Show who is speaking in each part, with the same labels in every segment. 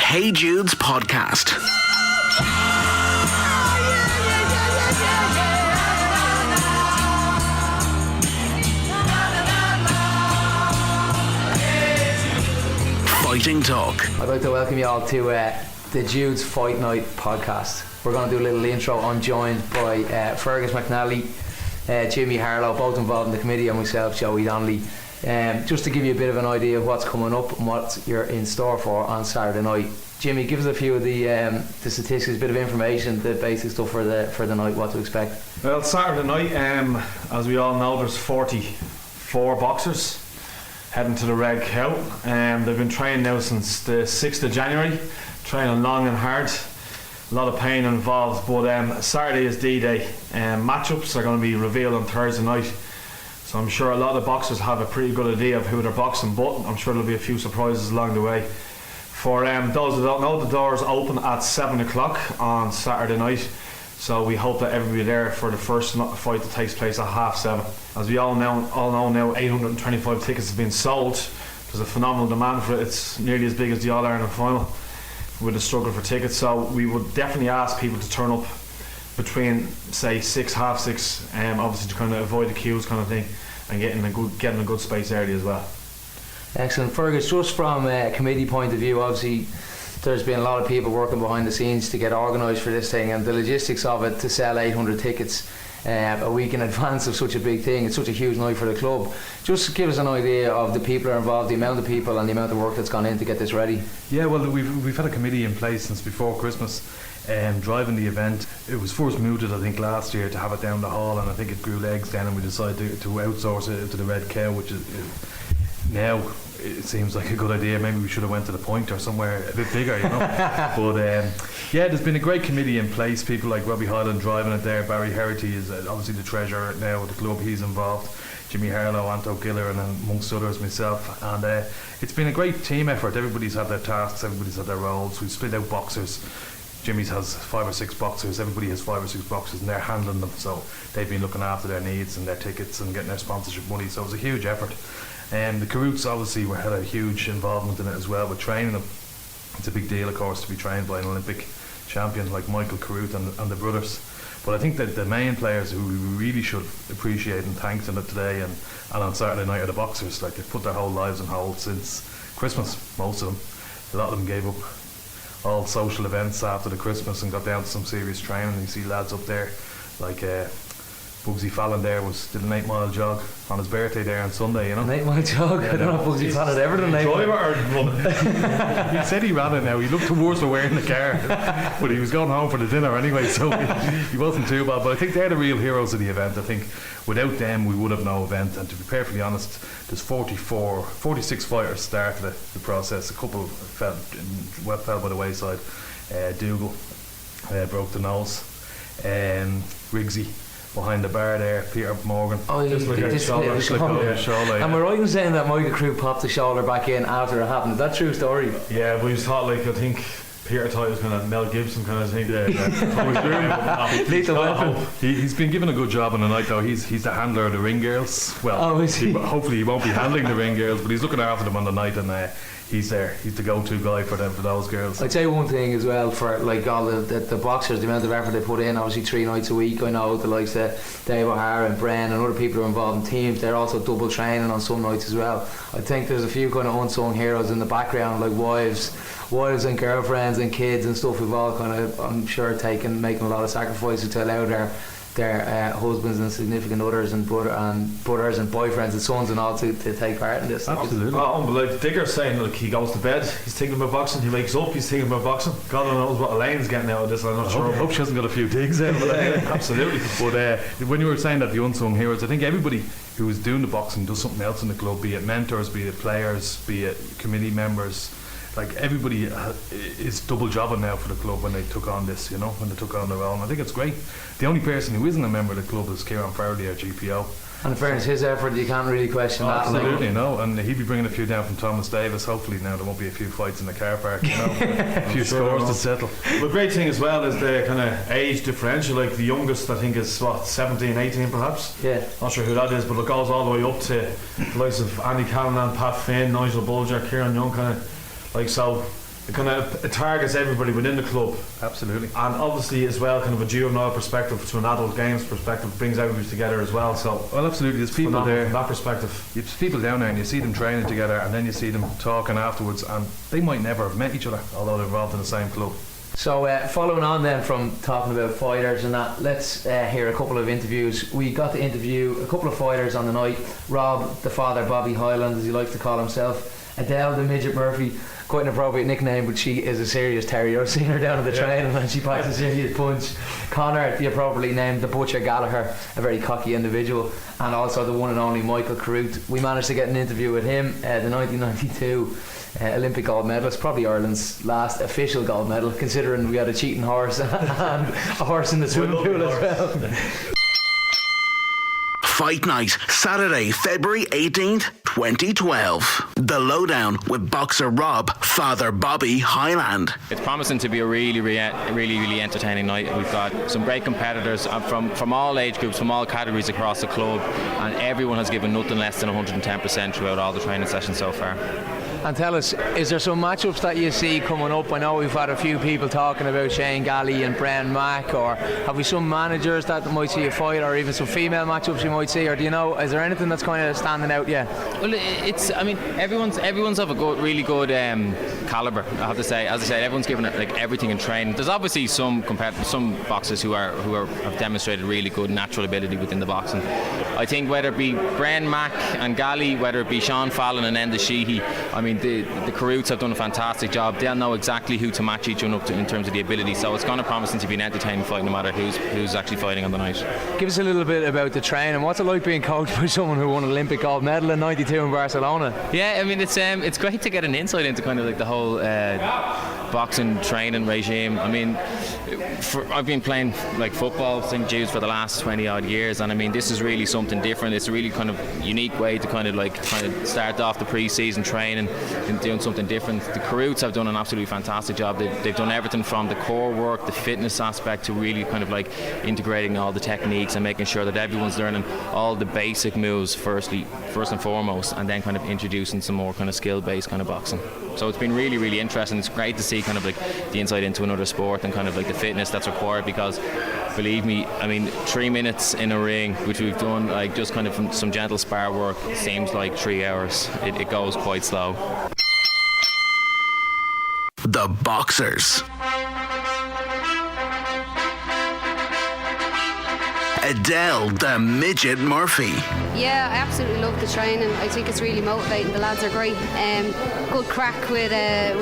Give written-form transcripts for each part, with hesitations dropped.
Speaker 1: Hey Jude's podcast. Fighting Talk.
Speaker 2: I'd like to welcome you all to the Jude's Fight Night podcast. We're going to do a little intro. I'm joined by Fergus McNally, Jimmy Harlow, both involved in the committee, and myself, Joey Donnelly. Just to give you a bit of an idea of what's coming up and what you're in store for on Saturday night. Jimmy, give us a few of the statistics, a bit of information, the basic stuff for the night, what to expect.
Speaker 3: Well, Saturday night, as we all know, there's 44 boxers heading to the Red Cow. They've been training now since the 6th of January, training long and hard. A lot of pain involved, but Saturday is D-Day. Matchups are going to be revealed on Thursday night. So I'm sure a lot of boxers have a pretty good idea of who they're boxing, but I'm sure there'll be a few surprises along the way. For those who don't know, the doors open at 7 o'clock on Saturday night. So we hope that everybody there for the first fight that takes place at 7:30. As we all know now, 825 tickets have been sold. There's a phenomenal demand for it. It's nearly as big as the All-Ireland final with a struggle for tickets. So we would definitely ask people to turn up between, say, 6, 6:30, obviously to kind of avoid the queues kind of thing, and getting a good space early as well.
Speaker 2: Excellent. Fergus, just from a committee point of view, obviously there's been a lot of people working behind the scenes to get organised for this thing, and the logistics of it, to sell 800 tickets a week in advance of such a big thing, it's such a huge night for the club. Just give us an idea of the people who are involved, the amount of people and the amount of work that's gone in to get this ready.
Speaker 4: Yeah, well, we've had a committee in place since before Christmas, driving the event. It was first mooted, I think, last year to have it down the hall, and I think it grew legs then, and we decided to outsource it to the Red Cow, which is now it seems like a good idea. Maybe we should have went to the Point or somewhere a bit bigger, you know. But yeah, there's been a great committee in place. People like Robbie Hyland driving it there. Barry Herity is obviously the treasurer now of the club. He's involved. Jimmy Harlow, Anto Giller, and amongst others myself. And it's been a great team effort. Everybody's had their tasks. Everybody's had their roles. We've split out boxers. Jimmy's has 5 or 6 boxers. Everybody has 5 or 6 boxers, and they're handling them. So they've been looking after their needs and their tickets and getting their sponsorship money. So it was a huge effort. The Caroots obviously had a huge involvement in it as well with training them. It's a big deal, of course, to be trained by an Olympic champion like Michael Carruth and the brothers. But I think that the main players who we really should appreciate and thank them today and on Saturday night are the boxers. Like, they've put their whole lives on hold since Christmas, most of them. A lot of them gave up all social events after the Christmas and got down to some serious training. You see lads up there like Bugsy Fallon there did an 8-mile jog on his birthday there on Sunday, you know.
Speaker 2: An 8-mile jog? I don't know if Bugsy Fallon ever done an 8-mile.
Speaker 4: He said he ran it now. He looked worse for wearing the car, but he was going home for the dinner anyway, so he wasn't too bad. But I think they're the real heroes of the event. I think without them we would have no event, and to be perfectly honest, there's 46 fighters started the process. A couple fell by the wayside. Dougal broke the nose. Riggsy behind the bar there, Peter Morgan.
Speaker 2: Oh,
Speaker 3: just like a shoulder.
Speaker 2: And we're right in saying that Michael Crew popped the shoulder back in after it happened. Is that true story?
Speaker 3: Yeah, but he was thought, like, I think Peter thought it was kind of Mel Gibson kind of thing.
Speaker 2: Lethal Weapon.
Speaker 4: He's been given a good job on the night though. He's the handler of the ring girls. Well,
Speaker 2: is he?
Speaker 4: Hopefully he won't be handling the ring girls, but he's looking after them on the night, and he's there. He's the go-to guy for those girls.
Speaker 2: I'd say one thing as well for like all the boxers, the amount of effort they put in, obviously 3 nights a week. I know the likes of Dave O'Hara and Bren and other people who are involved in teams. They're also double training on some nights as well. I think there's a few kind of unsung heroes in the background, like wives and girlfriends and kids and stuff. We've all kind of, I'm sure, making a lot of sacrifices to allow their husbands and significant others and brothers and boyfriends and sons and all to take part in this.
Speaker 4: Absolutely.
Speaker 3: Like Digger's saying, like, he goes to bed, he's thinking about boxing, he wakes up, he's thinking about boxing. God knows what Elaine's getting out of this. I'm not sure.
Speaker 4: I hope she hasn't got a few digs out.
Speaker 3: Absolutely.
Speaker 4: But when you were saying that, the unsung heroes, I think everybody who is doing the boxing does something else in the club, be it mentors, be it players, be it committee members. Like, everybody is double jobbing now for the club when they took on this, you know, when they took on their own. I think it's great. The only person who isn't a member of the club is Kieran Farrelly, our GPO.
Speaker 2: And in fairness, his effort, you can't really question that.
Speaker 4: Absolutely, no. And he'd be bringing a few down from Thomas Davis. Hopefully now there won't be a few fights in the car park, you know. A few scores to settle.
Speaker 3: The great thing as well is the kind of age differential. Like, the youngest, I think, is 17, 18 perhaps.
Speaker 2: Yeah.
Speaker 3: Not sure who that is, but it goes all the way up to the likes of Andy Callanan, Pat Finn, Nigel Bulger, Kieran Young, kind of like. So it targets everybody within the club.
Speaker 4: Absolutely.
Speaker 3: And obviously as well, kind of a juvenile perspective to an adult games perspective, brings everybody together as well. So
Speaker 4: Well, absolutely. There's people there.
Speaker 3: from that perspective.
Speaker 4: There's people down there, and you see them training together, and then you see them talking afterwards, and they might never have met each other, although they're involved in the same club.
Speaker 2: So following on then from talking about fighters and that, let's hear a couple of interviews. We got to interview a couple of fighters on the night. Rob, the father, Bobby Highland, as he likes to call himself. Adele, the midget Murphy, quite an appropriate nickname, but she is a serious terrier. I've seen her down at the training and she packs a serious punch. Connor, the appropriately named the Butcher Gallagher, a very cocky individual, and also the one and only Michael Carruth. We managed to get an interview with him, the 1992 Olympic gold medalist, probably Ireland's last official gold medal, considering we had a cheating horse and a horse in the swimming pool as well.
Speaker 1: Fight Night, Saturday, February 18th, 2012. The Lowdown with boxer Rob, father Bobby Highland.
Speaker 5: It's promising to be a really entertaining night. We've got some great competitors from all age groups, from all categories across the club, and everyone has given nothing less than 110% throughout all the training sessions so far.
Speaker 2: And tell us, is there some matchups that you see coming up? I know we've had a few people talking about Shane Galley and Bren Mack, or have we some managers that might see a fight, or even some female matchups you might see, or do you know, is there anything that's kind of standing out yet?
Speaker 5: Well, everyone's of a really good calibre, I have to say. As I said, everyone's given it like everything in training. There's obviously some boxers who have demonstrated really good natural ability within the boxing. I think whether it be Bren Mack and Galley, whether it be Sean Fallon and Enda Sheehy, I mean the Carruths have done a fantastic job. They'll know exactly who to match each one up to in terms of the ability. So it's going to promise to be an entertaining fight, no matter who's actually fighting on the night.
Speaker 2: Give us a little bit about the training. What's it like being coached by someone who won an Olympic gold medal in '92 in Barcelona?
Speaker 5: Yeah, I mean it's great to get an insight into kind of like the whole boxing training regime. I mean, I've been playing like football St Jude's for the last 20 odd years, and I mean this is really something different. It's a really kind of unique way to kind of start off the pre-season training and doing something different. The Carruths have done an absolutely fantastic job. They've done everything from the core work, the fitness aspect, to really kind of like integrating all the techniques and making sure that everyone's learning all the basic moves first and foremost, and then kind of introducing some more kind of skill-based kind of boxing. So it's been really interesting. It's great to see kind of like the insight into another sport and kind of like the fitness that's required, because believe me, I mean 3 minutes in a ring, which we've done like just kind of from some gentle spar work, seems like 3 hours. It goes quite slow.
Speaker 1: The Boxers. Adele, the midget Murphy.
Speaker 6: Yeah, I absolutely love the training. I think it's really motivating. The lads are great. Good crack with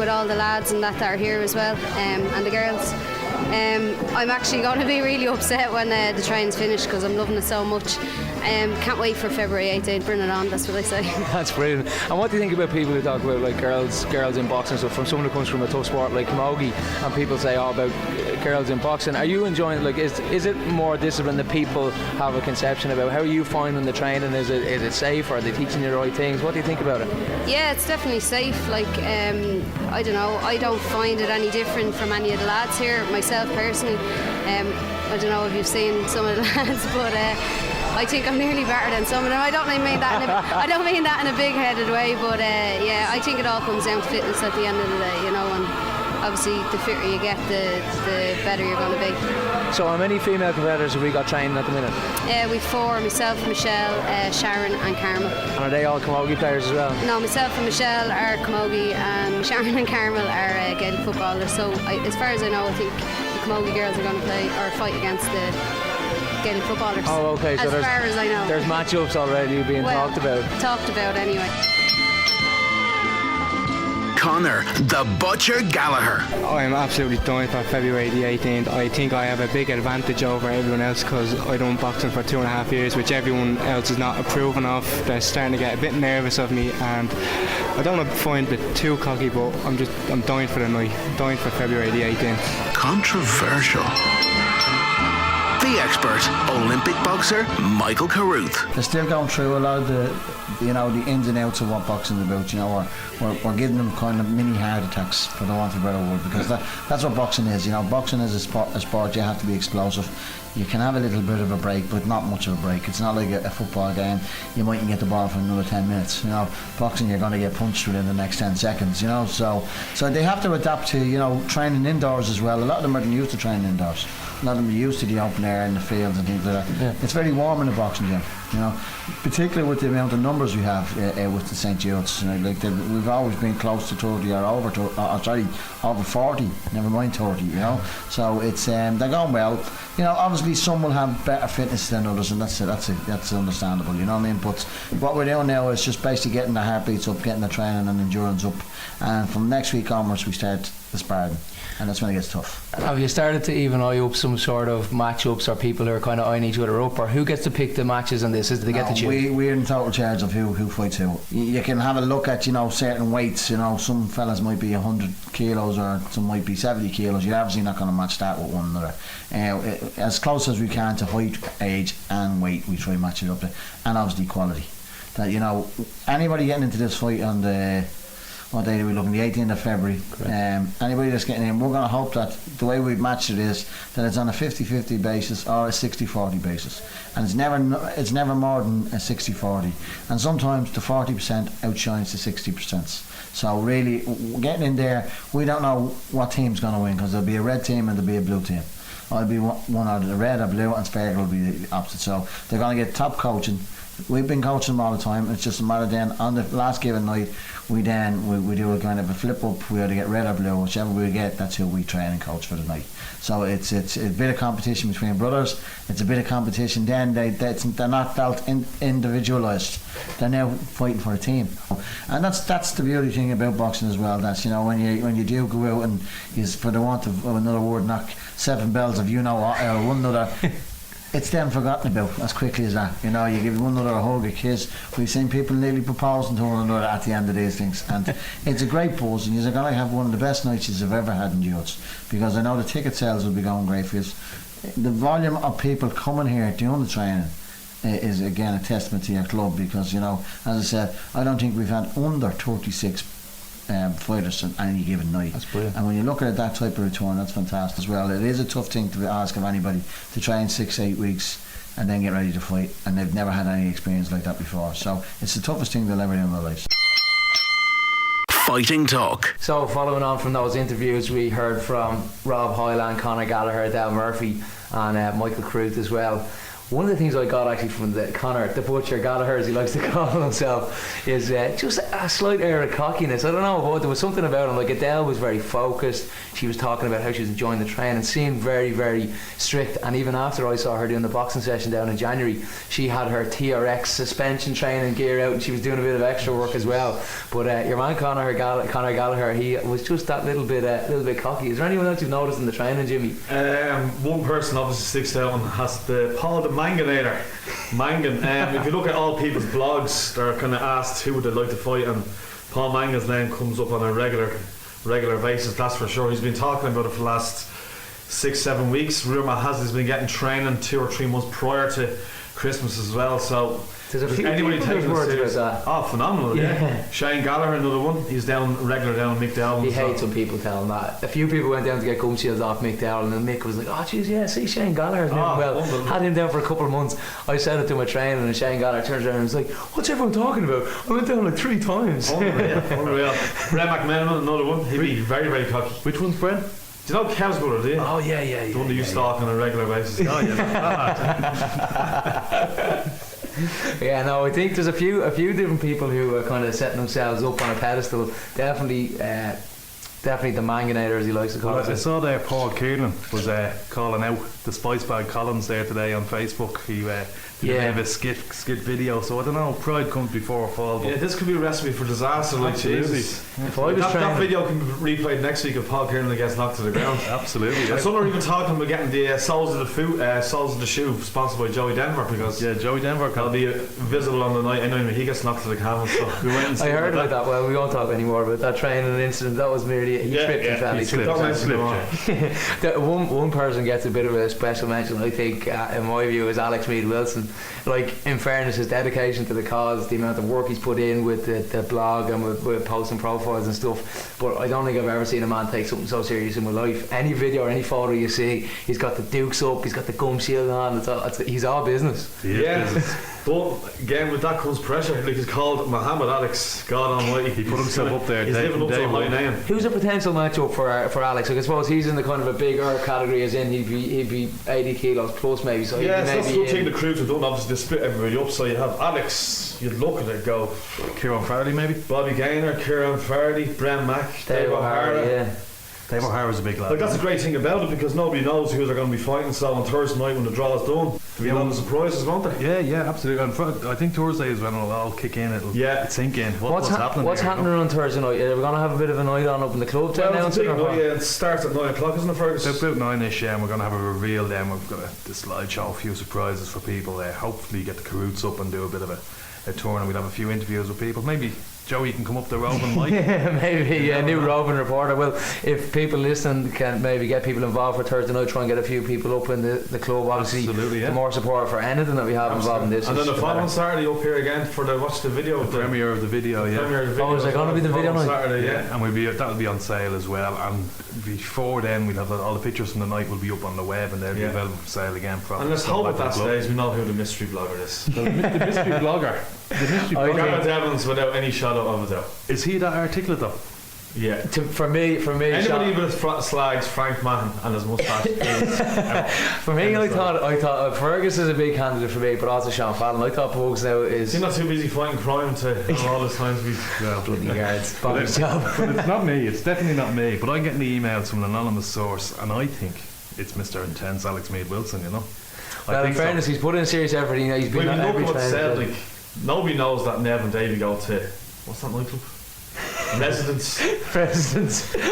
Speaker 6: all the lads and that are here as well, and the girls. I'm actually going to be really upset when the train's finished, because I'm loving it so much. Can't wait for February 18th. Bring it on, that's what I say.
Speaker 2: That's brilliant. And what do you think about people who talk about like girls in boxing? So from someone who comes from a tough sport like camogie, and people say all about girls in boxing, are you enjoying it? Like, is it more discipline that people have a conception about? How are you finding the training? Is it safe? Are they teaching you the right things? What do you think about it?
Speaker 6: Yeah, it's definitely safe. Like, I don't know, I don't find it any different from any of the lads here, myself personally. I don't know if you've seen some of the lads, but I think I'm nearly better than some of them. I don't mean that in a big-headed way, but yeah, I think it all comes down to fitness at the end of the day, you know. And obviously, the fitter you get, the better you're going to be.
Speaker 2: So, how many female competitors have we got training at the minute?
Speaker 6: We've 4: myself, Michelle, Sharon, and Carmel.
Speaker 2: And are they all camogie players as well?
Speaker 6: No, myself and Michelle are camogie, and Sharon and Carmel are Gaelic footballers. So, as far as I know, I think the camogie girls are going to play or fight against the Gaelic footballers.
Speaker 2: Oh, okay. So
Speaker 6: as far as I know,
Speaker 2: there's matchups already being talked about.
Speaker 6: Talked about anyway.
Speaker 1: Connor, the Butcher Gallagher.
Speaker 7: I am absolutely dying for February the 18th. I think I have a big advantage over everyone else, because I done boxing for 2.5 years, which everyone else is not approving of. They're starting to get a bit nervous of me, and I don't want to find it too cocky, but I'm dying for the night, dying for February the 18th.
Speaker 1: Controversial. the expert, Olympic boxer Michael Carruth.
Speaker 8: They're still going through a lot of the ins and outs of what boxing is about. We're giving them kind of mini heart attacks, for the want of a better word, because that's what boxing is. Boxing is a sport. You have to be explosive. You can have a little bit of a break, but not much of a break. It's not like a football game. You mightn't get the ball for another 10 minutes. Boxing, you're going to get punched within the next 10 seconds. So they have to adapt to training indoors as well. A lot of them aren't used to training indoors. A lot of them are used to the open air and the fields and things like that. Yeah. It's very warm in a boxing gym, particularly with the amount of numbers we have with the St. Jude's. We've always been close to 30 or over 40, never mind 30, So it's they're going well. Obviously some will have better fitness than others, and that's understandable, you know what I mean? But what we're doing now is just basically getting the heartbeats up, getting the training and endurance up, and from next week onwards we start the sparring. And that's when it gets tough.
Speaker 2: Have you started to even eye up some sort of match-ups, or people who are kind of eyeing each other up, or who gets to pick the matches on this? Is they get to choose?
Speaker 8: We're in total charge of who fights who. You can have a look at certain weights. Some fellas might be 100 kilos or some might be 70 kilos. You're obviously not going to match that with one another. As close as we can to height, age and weight, we try to match it up to, and obviously quality. That anybody getting into this fight on the what day are we looking? The 18th of February. Anybody that's getting in, we're going to hope that the way we've matched it is that it's on a 50-50 basis or a 60-40 basis, and it's never more than a 60-40, and sometimes the 40% outshines the 60%. So really, getting in there, we don't know what team's going to win, because there'll be a red team and there'll be a blue team. I'll be one out of the red or blue, and Sparkle will be the opposite. So they're going to get top coaching. We've been coaching them all the time. It's just a matter then on the last given night we do a kind of a flip up. We either get red or blue, whichever we get, that's who we train and coach for the night. So it's a bit of competition between brothers. It's a bit of competition. Then they're not felt individualised. They're now fighting for a team, and that's the beauty thing about boxing as well. That's when you do go out and for the want of another word, knock 7 bells of or one another. It's then forgotten about as quickly as that. You give one another a hug, a kiss. We've seen people nearly proposing to one another at the end of these things, and it's a great buzz, and you're going to have one of the best nights you've ever had in Jude's, because I know the ticket sales will be going great for you. The volume of people coming here doing the training is again a testament to your club, because as I said, I don't think we've had under 36 fighters on any given night.
Speaker 2: That's brilliant.
Speaker 8: And when you look at that type of return, that's fantastic as well. It is a tough thing to ask of anybody to train 6-8 weeks and then get ready to fight, and they've never had any experience like that before. So it's the toughest thing they'll ever do in their lives.
Speaker 1: Fighting Talk.
Speaker 2: So following on from those interviews, we heard from Rob Hyland, Conor Gallagher, Dale Murphy and Michael Carruth as well. One of the things I got actually from Conor, the Butcher Gallagher as he likes to call himself, is just a slight air of cockiness. I don't know what, there was something about him. Like Adele was very focused. She was talking about how she was enjoying the training, seemed very, very strict. And even after I saw her doing the boxing session down in January, she had her TRX suspension training gear out, and she was doing a bit of extra work as well. But your man Conor Gallagher, he was just that little bit cocky. Is there anyone else you've noticed in the training, Jimmy?
Speaker 3: One person obviously sticks out and has the Paul the Manganator. If you look at all people's blogs, they're kind of asked who would they like to fight, and Paul Mangan's name comes up on a regular basis, that's for sure. He's been talking about it for the last 6-7 weeks. Rumour has he's been getting training 2 or 3 months prior to Christmas as well, so
Speaker 2: there's a few
Speaker 3: anybody
Speaker 2: people
Speaker 3: taking
Speaker 2: words
Speaker 3: serious?
Speaker 2: about that.
Speaker 3: Oh, phenomenal! Yeah. Shane Gallagher, another one. He's regular down Mick Dowell.
Speaker 2: He hates when people tell him that. A few people went down to get gum shields off Mick Dowell, and then Mick was like, "Oh, geez, yeah, see Shane Gallagher's doing well." Had him down for a couple of months. I said it to my trainer, and Shane Gallagher turns around and was like, "What's everyone talking about? I went down like 3 times."
Speaker 3: Unreal. Brett McMenamin, another one. He'd be very, very cocky.
Speaker 4: Which one's Brent?
Speaker 3: Do you know Kev's brother, do you?
Speaker 2: Oh yeah.
Speaker 3: The one that you stalk on a regular basis. Oh yeah.
Speaker 2: Yeah, no, I think there's a few different people who are kind of setting themselves up on a pedestal. Definitely the Manganator, as he likes to call it.
Speaker 4: I saw there Paul Kiernan was calling out the Spice Bag Collins there today on Facebook. He did a bit of a skit video, so I don't know, pride comes before a fall.
Speaker 3: Yeah, this could be a recipe for disaster, like Jesus.
Speaker 2: If I was
Speaker 3: that video can be replayed next week if Paul Kiernan gets knocked to the ground.
Speaker 4: Absolutely.
Speaker 3: And some are even talking about getting the soles of the shoe sponsored by Joey Denver, because
Speaker 4: Joey Denver
Speaker 3: will be visible on the night anyway. He gets knocked to the canvas. So
Speaker 2: I heard about that. Well, we won't talk anymore about that training incident. That was merely he tripped and fell. He tripped. One person gets a bit of a special mention, I think, in my view, is Alex Mead Wilson. Like, in fairness, his dedication to the cause, the amount of work he's put in with the blog and with posting profiles and stuff. But I don't think I've ever seen a man take something so serious in my life. Any video or any photo you see, he's got the dukes up, he's got the gum shield on. He's all business.
Speaker 3: But again, with that comes pressure. Like, he's called Muhammad Alex, God Almighty.
Speaker 4: He put himself up there.
Speaker 3: He's living up to a high name.
Speaker 2: Who's a potential matchup for Alex? Like, I suppose he's in the kind of a bigger category, as in he'd be 80 kilos plus maybe. So
Speaker 3: yeah, so that's the
Speaker 2: maybe
Speaker 3: thing the crews have done. Obviously, they split everybody up. So you have Alex. You'd look at it, go
Speaker 4: Kieran Farley maybe.
Speaker 3: Bobby Gaynor, Kieran Farley, Bren Mack, Dave O'Hara.
Speaker 2: Yeah.
Speaker 4: Dave O'Hara's a big lad.
Speaker 3: Like, that's a great thing about it, because nobody knows who they're going to be fighting. So on Thursday night when the draw is done, there'll be a lot of surprises, won't there?
Speaker 4: Yeah, absolutely. And I think Thursday is when it'll all kick in. It'll sink in.
Speaker 2: What's happening on Thursday night? Are we going to have a bit of a night on up in the club town?
Speaker 3: It starts at 9 o'clock, isn't it, Fergus?
Speaker 4: About 9ish, and we're going to have a reveal then. We've got the slideshow, a few surprises for people. Hopefully get the Caroots up and do a bit of a tour, and we'll have a few interviews with people. Maybe Joey can come up the roving mic.
Speaker 2: Maybe a new roving reporter. Well, if people listen, can maybe get people involved for Thursday night, try and get a few people up in the club. Obviously, the more support for anything that we have involved in this.
Speaker 3: And then the following Saturday up here again for the video.
Speaker 4: The premiere of the video,
Speaker 2: Oh, is there going to be the video night?
Speaker 3: Saturday,
Speaker 4: and that'll be on sale as well. And before then, we'll have all the pictures from the night will be up on the web, and they'll be available for sale again.
Speaker 3: And let's hope at that stage we know who the mystery blogger is.
Speaker 4: The mystery blogger.
Speaker 3: Gareth Evans, without any shadow of a doubt.
Speaker 4: Is he that articulate though?
Speaker 3: Yeah.
Speaker 2: For me,
Speaker 3: anybody with slags Frank Mahon and his moustache.
Speaker 2: For me, I thought Fergus is a big candidate for me, but also Sean Fallon. I thought Pugs now is.
Speaker 3: He's not too busy fighting crime to all his time to be
Speaker 2: bloody guards.
Speaker 4: But it's not me. It's definitely not me. But I'm getting the emails from an anonymous source, and I think it's Mr. Intense Alex Mead Wilson. You know.
Speaker 2: Well, in fairness, he's put in serious effort. He's been on every training.
Speaker 3: Nobody knows that Nev and Davey go to what's that nightclub? Residence.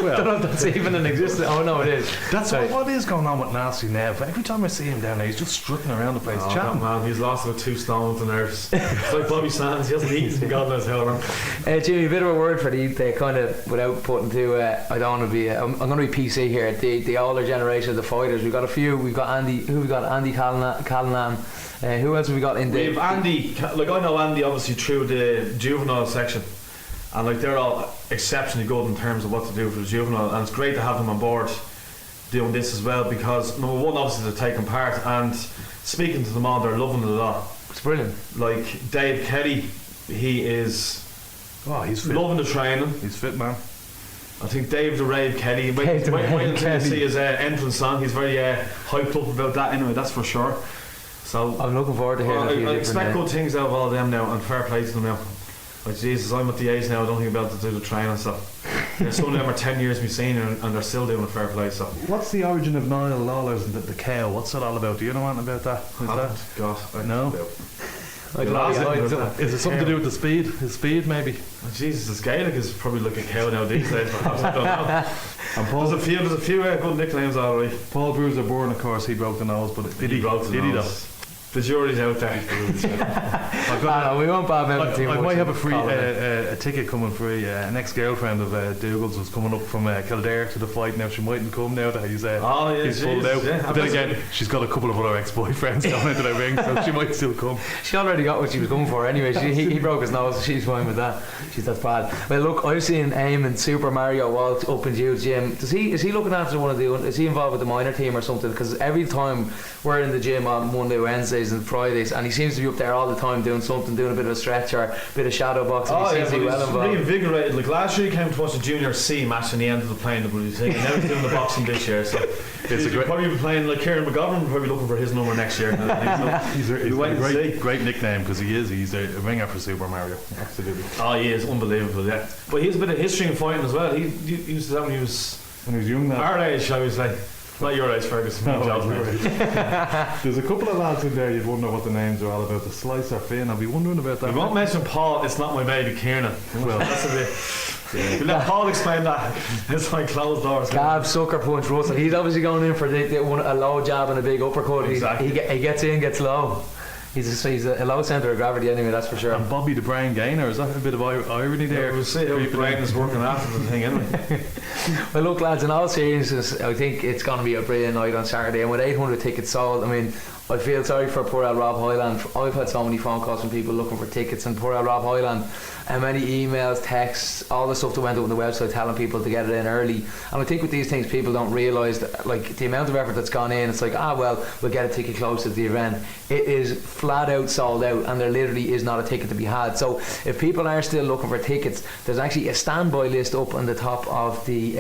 Speaker 4: Well,
Speaker 2: I don't know if that's even an existence. Oh no, it is.
Speaker 4: That's what is going on with Nasty Nev. Every time I see him down there, he's just strutting around the place, chatting.
Speaker 3: Man, he's lost about 2 stone to nerves. It's like Bobby Sands. He hasn't eaten God knows how long.
Speaker 2: Jimmy, a bit of a word for the kind of, without putting to. I don't want to be. I'm going to be PC here. The older generation of the fighters. We've got a few. We've got Andy. Who we got? Andy Callanan. Who else have we got in there?
Speaker 3: We have Andy. Like, I know Andy obviously through the juvenile section, and like they're all exceptionally good in terms of what to do for the juvenile, and it's great to have them on board doing this as well, because number one, obviously they're taking part, and speaking to them all, they're loving it a lot.
Speaker 2: It's brilliant.
Speaker 3: Like Dave Kelly, he is
Speaker 4: he's fit.
Speaker 3: Loving the training.
Speaker 4: He's fit, man.
Speaker 3: I think Dave the Rave Kelly, wait until you see his entrance song. He's very hyped up about that anyway, that's for sure. So
Speaker 2: I'm looking forward to hearing
Speaker 3: I expect good things out of all of them now, and fair play to them now. Like, Jesus, I'm at the age now I don't think about to do the training, so some of them are 10 years my senior and they're still doing a fair play. So
Speaker 4: what's the origin of Niall Lawler's and the cow? What's that all about? Do you know anything about that? Is it something to do with the speed? His speed, maybe?
Speaker 3: Jesus, his Gaelic is probably like a cow now these days, perhaps. I don't know. And there's a few good nicknames already.
Speaker 4: Paul Bruiser Bourne, of course, he broke the nose, but did he broke the nose?
Speaker 3: The jury's out there.
Speaker 2: We won't bother about too much.
Speaker 4: I might have a free a ticket coming free. An ex-girlfriend of Dougal's was coming up from Kildare to the fight. Now she mightn't come now that he's pulled out.
Speaker 3: Yeah,
Speaker 4: but then again, she's got a couple of other ex-boyfriends going into the ring, so she might still come.
Speaker 2: She already got what she was coming for anyway. He broke his nose, so she's fine with that. That's bad. Well, look, I've seen Aim in Super Mario while up in Jude's gym. Is he looking after one of the? Is he involved with the minor team or something? Because every time we're in the gym on Monday, Wednesdays and Fridays, and he seems to be up there all the time doing something, doing a bit of a stretch or a bit of shadow boxing. He seems to be well involved.
Speaker 3: Reinvigorated. Like last year he came to watch the Junior C match and he ended up playing the Blue League. Now he's doing the boxing this year, so he's probably be playing like Kieran McGovern, probably looking for his number next year.
Speaker 4: He's a great nickname, because he's a ringer for Super Mario. Absolutely.
Speaker 3: Oh, he is unbelievable, yeah. But he has a bit of history in fighting as well. He used to that when he was
Speaker 4: young.
Speaker 3: Our age, shall we say. Not your age, Fergus.
Speaker 4: There's a couple of lads in there you'd wonder what the names are all about. The Slicer Finn, I'll be wondering about that.
Speaker 3: We won't mention Paul, it's not my baby Kieran. Well, that's a bit. We'll let Paul explain that. It's like closed doors.
Speaker 2: Gab, sucker punch, Russell. He's obviously going in for a low jab and a big uppercut.
Speaker 3: Exactly.
Speaker 2: He gets in, gets low. He's a low centre of gravity anyway, that's for sure.
Speaker 4: And Bobby the Brain Gainer, is that a bit of irony there?
Speaker 3: We'll see how the brain is working after the thing anyway.
Speaker 2: Well, look, lads, in all seriousness, I think it's going to be a brilliant night on Saturday, and with 800 tickets sold, I mean, I feel sorry for poor old Rob Hyland. I've had so many phone calls from people looking for tickets, and poor old Rob Hyland, and many emails, texts, all the stuff that went up on the website telling people to get it in early. And I think with these things, people don't realise that, like, the amount of effort that's gone in. It's like, well, we'll get a ticket close to the event. It is flat out sold out, and there literally is not a ticket to be had. So if people are still looking for tickets, there's actually a standby list up on the top of the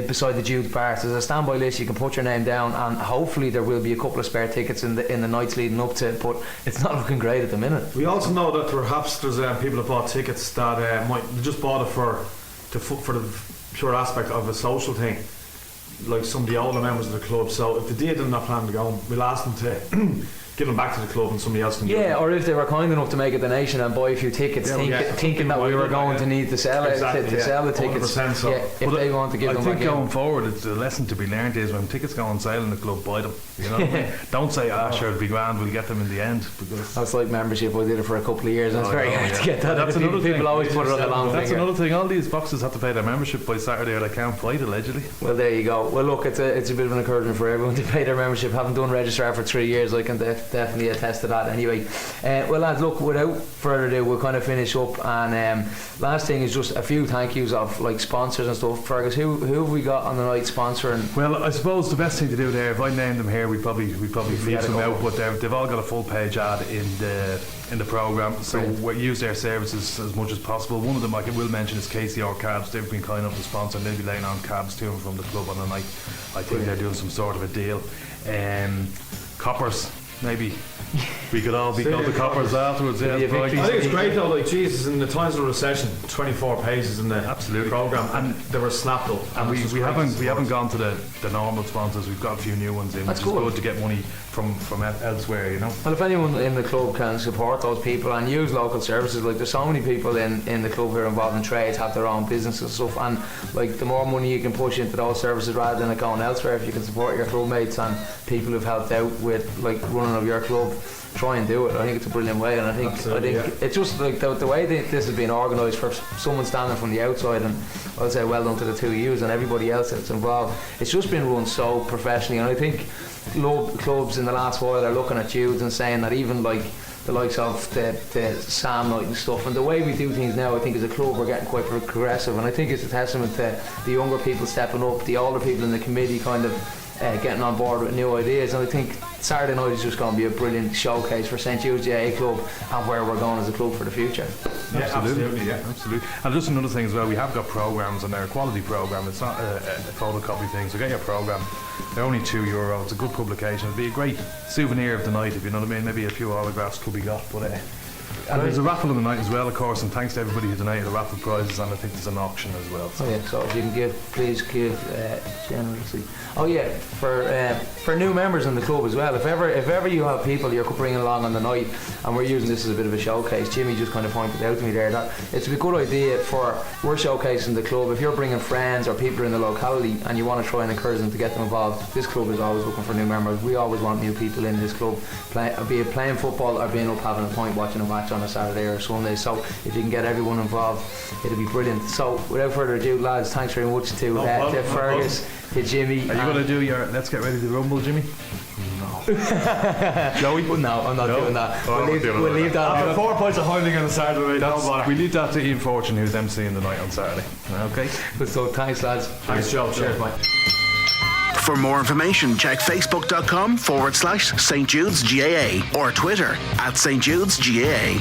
Speaker 2: beside the Jude Bar. So there's a standby list, you can put your name down, and hopefully there will be a couple of spare tickets in the nights leading up to it, but it's not looking great at the minute.
Speaker 3: We also know that perhaps there's people that bought tickets that they just bought it for the pure aspect of a social thing, like some of the older members of the club. So if they did not plan to go, we'll ask them to give them back to the club and somebody else can do it.
Speaker 2: Yeah, or if they were kind enough to make a donation and buy a few tickets, thinking that we were going to need to sell it, to sell the tickets.
Speaker 3: 100%, so.
Speaker 2: If they want to give them back
Speaker 4: I think going forward, it's a lesson to be learned is when tickets go on sale in the club, buy them. You know what I mean? Don't say, sure, it'll be grand, we'll get them in the end. Because
Speaker 2: that's like membership. I did it for a couple of years, and it's very hard to get that.
Speaker 4: That's another thing.
Speaker 2: People always put it on the long
Speaker 4: That's
Speaker 2: finger.
Speaker 4: another thing. All these boxes have to pay their membership by Saturday, or they can't fight, allegedly.
Speaker 2: Well, there you go. Well, look, it's a bit of an encouragement for everyone to pay their membership. Having done registrar for 3 years, I can definitely attest to that. Anyway, well, lads, look, without further ado, we'll kind of finish up. And last thing is just a few thank yous of like sponsors and stuff. Fergus, who have we got on the night sponsoring?
Speaker 4: Well, I suppose the best thing to do there, if I named them here, we'd probably leave some out. But they've all got a full page ad in the programme, so we use their services as much as possible. One of them I will mention is KCR Cabs. They've been kind enough to sponsor, and they'll be laying on cabs to and from the club on the night. I think they're doing some sort of a deal. Coppers, maybe we could all be called the Coppers afterwards. Yeah,
Speaker 3: I think it's great though, like Jesus, in the times of the recession, 24 pages in the programme, and they were snapped up.
Speaker 4: And we haven't gone to the normal sponsors. We've got a few new ones in.
Speaker 2: That's
Speaker 4: which
Speaker 2: cool.
Speaker 4: is good to get money from elsewhere, you know.
Speaker 2: Well, if anyone in the club can support those people and use local services, like there's so many people in the club who are involved in trades, have their own business and stuff, and like the more money you can push into those services rather than it going elsewhere, if you can support your club mates and people who've helped out with like running of your club, try and do it. I think it's a brilliant way, and I think it's just like the way this has been organised for someone standing from the outside, and I'll say well done to the two of yous and everybody else that's involved. It's just been run so professionally, and I think clubs in the last while are looking at Judes and saying that even like the likes of the Sam night and stuff, and the way we do things now, I think as a club we're getting quite progressive, and I think it's a testament to the younger people stepping up, the older people in the committee kind of getting on board with new ideas. And I think Saturday night is just going to be a brilliant showcase for St Jude's GAA Club and where we're going as a club for the future.
Speaker 4: Yeah, absolutely. And just another thing as well, we have got programmes, and they're a quality programme. It's not a photocopy thing, so get your programme. They're only €2. It's a good publication. It'd be a great souvenir of the night, if you know what I mean. Maybe a few autographs could be got, but and there's a raffle on the night as well, of course, and thanks to everybody who donated the raffle prizes, and I think there's an auction as well. So,
Speaker 2: so if you can please give generously. Oh yeah, for new members in the club as well. If ever you have people you're bringing along on the night, and we're using this as a bit of a showcase. Jimmy just kind of pointed out to me there that it's a good idea we're showcasing the club. If you're bringing friends or people in the locality and you want to try and encourage them to get them involved, this club is always looking for new members. We always want new people in this club, be it playing football or being up having a pint watching a match on a Saturday or Sunday. So if you can get everyone involved, it'll be brilliant. So without further ado, lads, thanks very much to Fergus, to Jimmy.
Speaker 4: Are you going to do your Let's Get Ready to Rumble, Jimmy? No. Joey?
Speaker 2: No, I'm not doing that. We'll leave that.
Speaker 3: After 4 points of hiding on a Saturday,
Speaker 4: we leave that to Ian Fortune, who's emceeing the night on Saturday. Okay?
Speaker 2: So thanks, lads.
Speaker 3: Thanks, Joe.
Speaker 2: Cheers, mate.
Speaker 1: For more information, check facebook.com/St Jude's GAA or Twitter @St Jude's GAA.